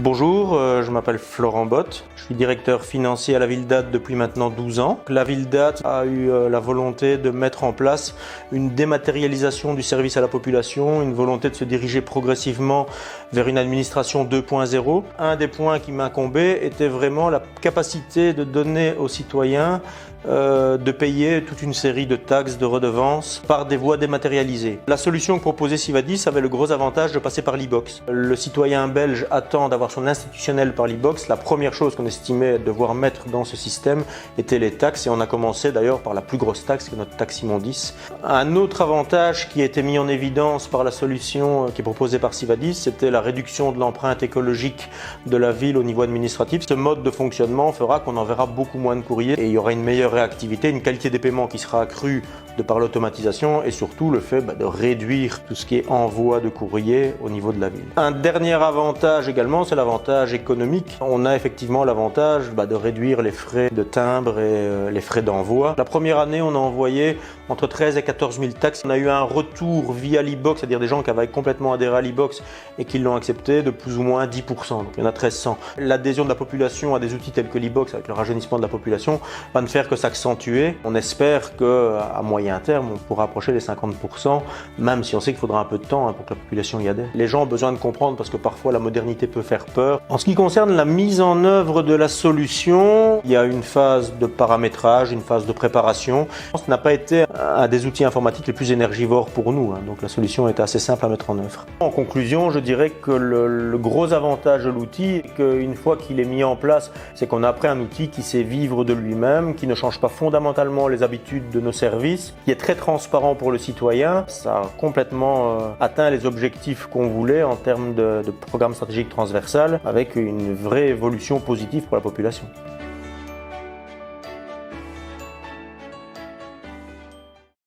Bonjour, je m'appelle Florent Bott, je suis directeur financier à la ville d'Ath depuis maintenant 12 ans. La ville d'Ath a eu la volonté de mettre en place une dématérialisation du service à la population, une volonté de se diriger progressivement vers une administration 2.0. Un des points qui m'incombait était vraiment la capacité de donner aux citoyens de payer toute une série de taxes, de redevances par des voies dématérialisées. La solution que proposait Sivadis avait le gros avantage de passer par l'e-box. Le citoyen belge attend d'avoir son institutionnel par l'e-box. La première chose qu'on estimait devoir mettre dans ce système était les taxes et on a commencé d'ailleurs par la plus grosse taxe qui est notre taxe Immondice. Un autre avantage qui a été mis en évidence par la solution qui est proposée par Sivadis, c'était la réduction de l'empreinte écologique de la ville au niveau administratif. Ce mode de fonctionnement fera qu'on enverra beaucoup moins de courriers et il y aura une meilleure réactivité, une qualité des paiements qui sera accrue de par l'automatisation et surtout le fait de réduire tout ce qui est envoi de courrier au niveau de la ville. Un dernier avantage également, c'est l'avantage économique. On a effectivement l'avantage de réduire les frais de timbre et les frais d'envoi. La première année, on a envoyé entre 13 et 14 000 taxes. On a eu un retour via l'e-box, c'est-à-dire des gens qui avaient complètement adhéré à l'e-box et qui l'ont accepté de plus ou moins 10%. Donc il y en a 1300. L'adhésion de la population à des outils tels que l'e-box, avec le rajeunissement de la population, va ne faire que s'accentuer. On espère qu'à moyen terme, on pourra approcher les 50%, même si on sait qu'il faudra un peu de temps pour que la population y adhère. Les gens ont besoin de comprendre parce que parfois la modernité peut faire peur. En ce qui concerne la mise en œuvre de la solution, il y a une phase de paramétrage, une phase de préparation. Ce n'a pas été un des outils informatiques les plus énergivores pour nous, donc la solution est assez simple à mettre en œuvre. En conclusion, je dirais que le gros avantage de l'outil, qu'une fois qu'il est mis en place, c'est qu'on a après un outil qui sait vivre de lui-même, qui ne change pas fondamentalement les habitudes de nos services, qui est très transparent pour le citoyen. Ça a complètement atteint les objectifs qu'on voulait en termes de programme stratégique transversal avec une vraie évolution positive pour la population.